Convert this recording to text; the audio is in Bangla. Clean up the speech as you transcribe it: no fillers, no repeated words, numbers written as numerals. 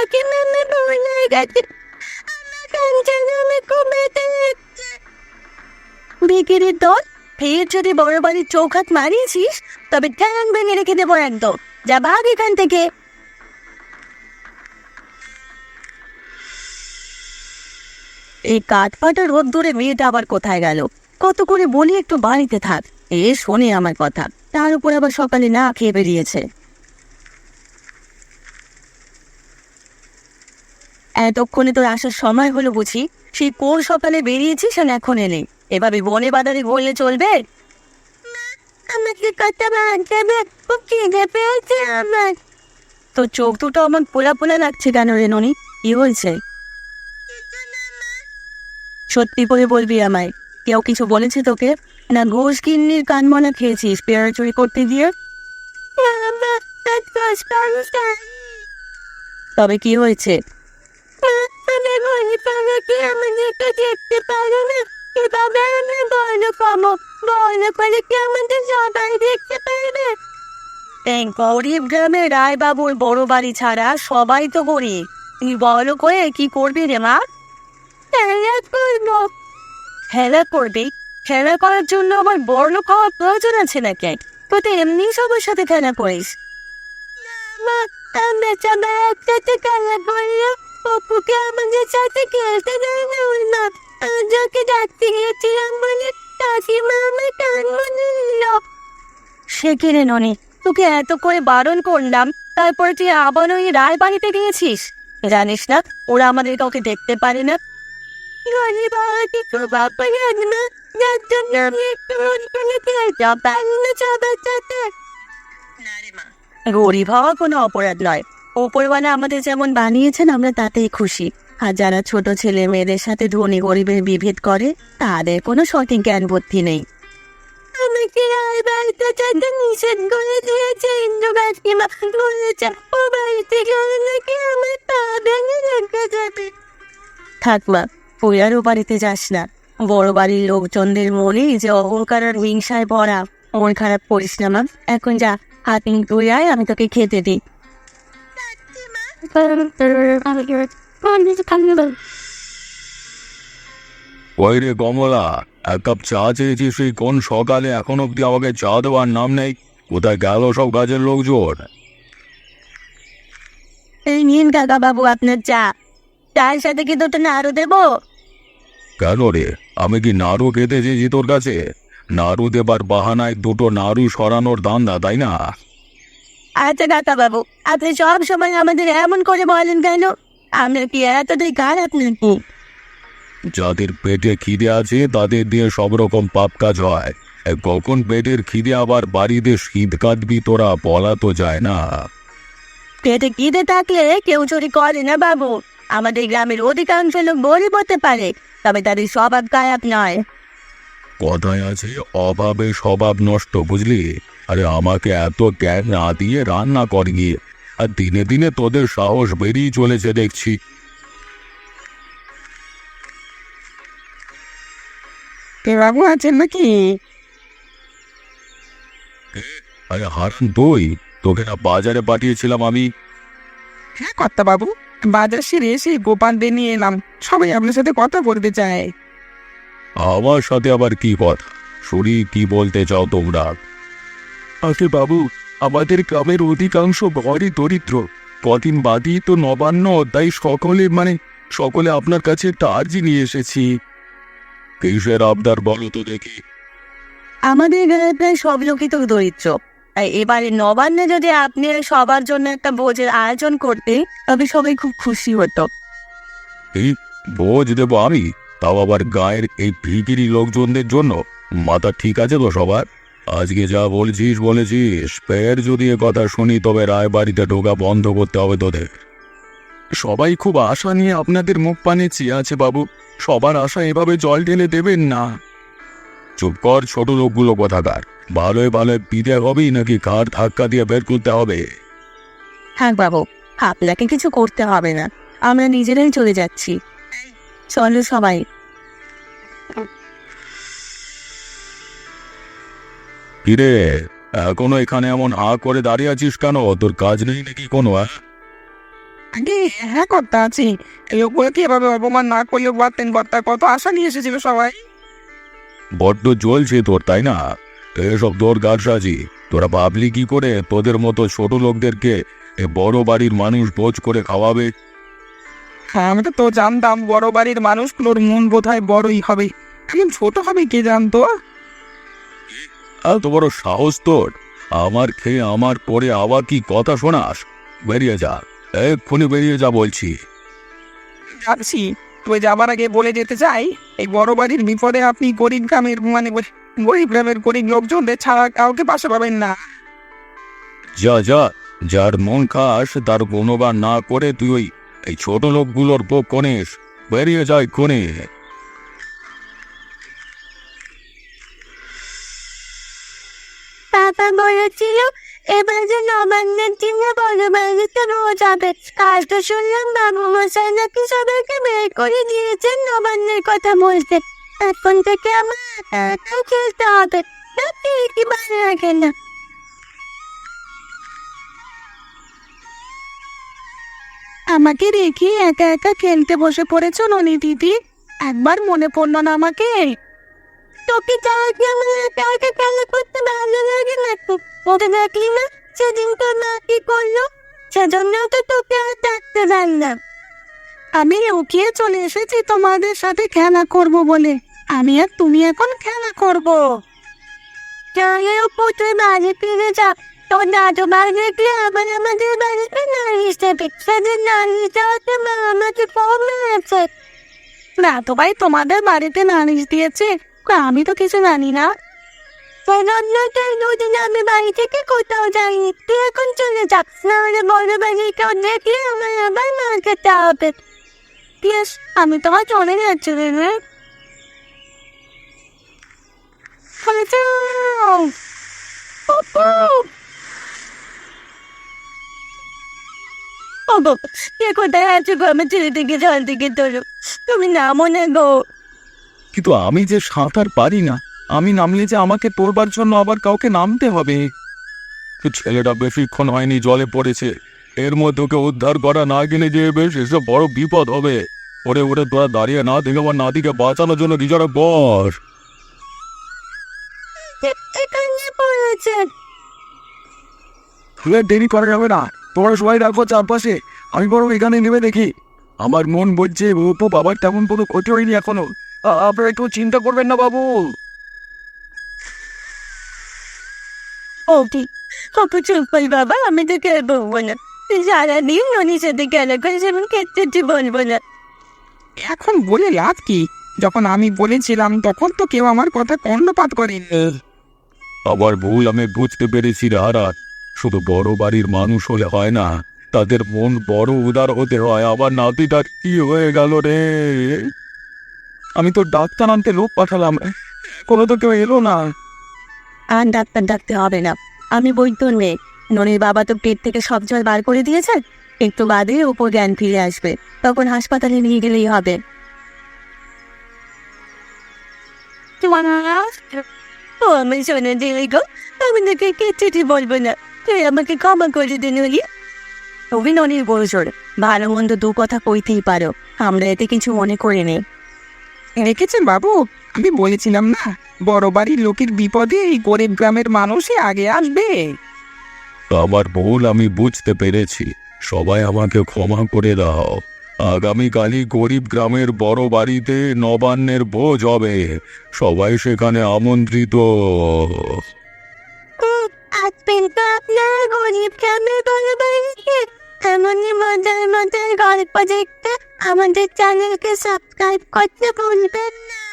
আমাকে মেনে ভুলে গেছে। আমার কাঞ্চন আমি খুব বিক্রির দল, ফের যদি বড় বাড়ির চৌখাট মারিয়েছিস তবে ঠ্যাং ভেঙে রেখে দেবো একদম। যা ভাগ এখান থেকে। এই কাঠফাটা রোদ দূরে মেয়েটা আবার কোথায় গেল? কত করে বলি একটু বাড়িতে থাক, এ শোনে আমার কথা, তার উপর আবার সকালে না খেয়ে বেরিয়েছে। এতক্ষণে তোর আসার সময় হলো বুঝি? সেই কোন সকালে বেরিয়েছিস আর এখন এলে? এভাবে বনে বাজারে ঘুরলে চলবে? আমাকে কথা বাঁচাবে, খুব খিদে পেয়েছে আমার। তোর চোখ দুটো আমার পোলা পোলা লাগছে কেন রে ননি? কি হয়েছে? সত্যি করে বলবি আমায়, কেউ কিছু বলেছে তোকে? না ঘোষ কিন্নির কান মনে খেয়েছিস পেয়ারা চুরি করতে গিয়ে? তবে কি হয়েছে? দেখতে পারো না, এভাবে আমি বর্ণ পাবো, বর্ণ করে কি আমাদের সবাই দেখতে পারবে? এই গরিব গ্রামে রায় বাবুর বড় বাড়ি ছাড়া সবাই তো গরিব। তুই বড় করে কি করবি রে মা? খেলা করবো। খেলা করবি? খেলা করার জন্য আমার বড় খাওয়ার প্রয়োজন আছে নাকি? তুই তো এমনি সবার সাথে খেলা করিস। আমরা সবাই একসাথে খেলা করলাম, অপুকে আমাদের সাথে খেলতে দেয় না। যাকে ডাকতে গিয়েছিলাম বলে কাকিমা আমার কান মনে নিল। সে কিনে ননি, তোকে এত করে বারণ করলাম, তারপরে তুই আবার ওই রায় বাড়িতে গিয়েছিস? জানিস না ওরা আমাদের কাউকে দেখতে পারে না? গরিব হওয়া কিছু ব্যাপার না, যার জন্য আমি একটু খেলতে পারি না সবার সাথে। গরিব হওয়া কোনো অপরাধ নয়, ওপরওয়ালা আমাদের যেমন বানিয়েছেন আমরা তাতেই খুশি। আর যারা ছোট ছেলে মেয়েদের সাথে ধনী গরিবের বিভেদ করে তাদের কোনো সঠিক জ্ঞান বুদ্ধি নেই। আমাকে আর বাড়িতে যেতে নিষেধ করে দিয়েছে ইন্দ্র কাকিমা, বলেছে ও বাড়িতে গেলে নাকি আমার পা ভেঙে রেখে যাবে। থাক মা, তুই আর ও বাড়িতে যাস না। বড় বাড়ির লোকজনদের মনে যে অহংকার আর হিংসায় ভরা, মন খারাপ করিস না মা। এখন যা, হাত মুখ ধুয়ে আয়, আমি তোকে খেতে দিই। ওই রে কমলা, এক কাপ চা চেয়েছি সেই কোন সকালে, এখন অব্দি আমাকে চা দেওয়ার নাম নেই। কোথায় গেল সব কাজের লোকজন? এই নিন কাকা বাবু আপনার চা, চায়ের সাথে কি দুটো নাড়ু দেবো? কেন রে, আমি কি নাড়ু খেতে চেয়েছি তোর কাছে? নাড়ু দেবার বাহানায় দুটো নাড়ু সরানোর ধান্দা, তাই না? আচ্ছা কাকা বাবু, আপনি সব সময় আমাদের এমন করে বলেন কেন? আমরা কি এতটাই খারাপ নাকি? যাদের পেটে খিদে আছে তাদের দিয়ে সব রকম পাপ কাজ হয়। কখন পেটের খিদে আবার বাড়িতে শীত কাটবি তোরা, বলা তো যায় না। পেটে খিদে থাকলে কেউ চুরি করে না বাবু। আমাদের গ্রামের অধিকাংশ লোক গরিব হতে পারে, তবে তাদের স্বভাব খারাপ নয়। কথায় আছে অভাবে স্বভাব নষ্ট, বুঝলি? আরে আমাকে এত জ্ঞান না দিয়ে রান্না কর গিয়ে, আর দিনে দিনে তোদের সাহস বেরিয়ে চলেছে দেখছি। বাবু আছেন নাকি? আরে হারান তুই, তোকে না বাজারে পাঠিয়েছিলাম আমি? হ্যাঁ কর্তা বাবু, বাজার সেরে এসে গোপালদের নিয়ে এলাম, সবাই আপনার সাথে কথা বলতে চায়। আমার সাথে আবার কি কথা? শুনি কি বলতে চাও তোমরা? আরে বাবু, আমাদের গ্রামের অধিকাংশ ঘরই দরিদ্র। কদিন বাদই তো নবান্ন, তাই সকলে আপনার কাছে একটা আর্জি নিয়ে এসেছি। কিসের আবদার বলো তো দেখি? আমাদের গ্রামে প্রায় সব লোকই তো দরিদ্র, তাই এবারে নবান্নে যদি আপনি সবার জন্য একটা ভোজের আয়োজন করতেন তবে সবাই খুব খুশি হতো। এই ভোজ দেবো আমি, তাও আবার গায়ের এই ভিখিরি লোকজনদের জন্য? মাথা ঠিক আছে তো সবার? আজকে যা বলেছিস, ফের যদি এ কথা শুনি তবে রায় বাড়িতে ঢোকা বন্ধ করতে হবে তোদের। সবাই খুব আশা নিয়ে আপনাদের মুখ পানে চেয়ে আছে বাবু, সবার আশা এভাবে জল ঢেলে দেবেন না। চুপ কর ছোট লোকগুলো কোথাকার, ভালোই ভালোই বিদে হবেই নাকি ঘাড় ধাক্কা দিয়ে বের করতে হবে? হ্যাঁ বাবু, আপনাকে কিছু করতে হবে না, আমরা নিজেরাই চলে যাচ্ছি। চলো সবাই। কিরে, এখনো এখানে এমন হা করে দাঁড়িয়ে আছিস কেন? তোর কাজ নেই নাকি কোনো? আগে হ্যাঁ কর্তা আছি। এই লোকগুলোকে এভাবে অপমান না করলেও পারতেন কর্তা, কত আশা নিয়ে এসেছিল সবাই। বড্ড জ্বলছে তোর, তাই না? এসব তোর গাছরাজি। তোরা ভাবলি কি করে তোদের মতো ছোট লোকদেরকে এ বড় বাড়ির মানুষ ভোজ করে খাওয়াবে? হ্যাঁ, আমি তো জানতাম বড় বাড়ির মানুষগুলোর মন বোধহয় বড়ই হবে, এমন ছোট হবে কে জানতো। এত বড় সাহস তোর! আমার খেয়ে আমার পরে আবার কি কথা শোনাস? বেরিয়ে যা, এক্ষুনি বেরিয়ে যা বলছি। যাচ্ছি, তবে যাবার আগে বলে যেতে চাই, এই বড় বাড়ির বিপদে আপনি গরিব গ্রামের গরিব গ্রামের গরিব লোকজনদের ছাড়া কাউকে পাশে পাবেন না। যা যা, যার মন খাস তার গুণগান না করে তুই এই ছোট লোকগুলোর পক্ষ নিস। বেরিয়ে যা এক্ষুনি। বাবা বলেছিল এবার যে নবান্নের দিনে বড় বাড়িতে রোজ হবে। কাল তো শুনলাম বাবু মশাই নাকি সবাইকে বের করে দিয়েছেন নবান্নের কথা বলতে। এখন থেকে আমার একা একাই খেলতে হবে, না কি ভালো লাগে না। আমাকে রেখে একা একা খেলতে বসে পড়েছো ননি দিদি, একবার মনে পড়লো না আমাকে? তোকে ছাড়া কি আমার একা একা খেলা করতে ভালো লাগে নাকি? ওকে দেখলি না সেদিন তোর মা কি করলো? সেজন্য তো তোকে আর ডাকতে জানলাম। আমি লুকিয়ে চলে এসেছি তোমাদের সাথে খেলা করব বলে। আমি আর তুমি এখন খেলা করব। চলে অপু, তুই বাড়ি ফিরে যা। তোর দাদু বাড়ি দেখলে আবার আমাদের বাড়িতে নালিশ দেবে। সেদিন নালিশ দেওয়াতে মা আমাকে ফোন মেরেছে। দাদু ভাই তোমাদের বাড়িতে নালিশ দিয়েছে? আমি তো কিছু জানি না। দুদিন আমি বাড়ি থেকে কোথাও যাইনি, তুই এখন চলে যা, নাহলে বড় বাড়ি কেউ দেখলে আমার আবার মার খেতে হবে। প্লিজ, আমি তোমার চলে যাচ্ছি রে। কে কোথায় আছো গো? আমার ছেলে থেকে জল থেকে তোলো, তুমি নামো না গো। কিন্তু আমি যে সাঁতার পারি না, আমি নামলে যে আমাকে তোলবার জন্য আবার কাউকে নামতে হবে। ছেলেটা বেশিক্ষণ হয়নি জলে পড়েছে, এর মধ্যে ওকে উদ্ধার করা না গেলে যে বেশ এসব বড় বিপদ হবে। ওরে ওরে, তোরা দাঁড়িয়ে না দেখে আমার নাতিকে বাঁচানোর জন্য নিজেরা বস। এখানে পড়েছে। দেরি করা যাবে না, তোমরা সবাই রাখবো চারপাশে, আমি বরং এখানে নেমে দেখি। আমার মন বলছে তো বাবার তেমন কোনো ক্ষতি হয়নি এখনো। আপনারা একটু চিন্তা করবেন না বাবু। ওকে, কখন চুপ করি বাবা, আমি তো খেয়ে বলবো না। তুই সারাদিন ননির সাথে খেলা করে যেমন খেতে বলবো না। এখন বলে লাভ কি? যখন আমি বলেছিলাম তখন তো কেউ আমার কথা কর্ণপাত করেনি। আবার ভুল আমি বুঝতে পেরেছি রে হারাত। শুধু বড় বাড়ির মানুষ হলে হয় না, তাদের মন বড় উদার হতে হয়। আবার নাতিটার কি হয়ে গেল রে? আমি তো ডাক্তার আনতে লোক পাঠালাম, কোনো তো কেউ এলো না। আর ডাক্তার ডাকতে হবে না, আমি বই তোর মেয়ে। ননির বাবা তো পেট থেকে সব জল বার করে দিয়েছে, একটু বাদে উপর জ্ঞান ফিরে আসবে, তখন হাসপাতালে নিয়ে গেলেই হবে। ও আমি শোনো দিলি গো, আমি তোকে কিচ্ছুটি বলবো না, তুই আমাকে ক্ষমা করে দিন হলি। তুমি ননির বড় জোর, ভালো মন্দ দু কথা কইতেই পারো, আমরা এতে কিছু মনে করিনি। রেখেছেন বাবু, আমি বলেছিলাম না বড় বাড়ির লোকের বিপদে এই গরিব গ্রামের মানুষই আগে আসবে। আমার ভুল আমি বুঝতে পেরেছি, সবাই আমাকে ক্ষমা করে দাও। আগামীকালই গরিব গ্রামের বড় বাড়িতে নবান্নের ভোজ হবে, সবাই সেখানে আমন্ত্রিত। আসবেন তো আপনার গরিব গ্রামের বড় বাড়িতে। এমনই মজার মজার গল্প দেখতে আমাদের চ্যানেলকে সাবস্ক্রাইব করতে ভুলবেন না।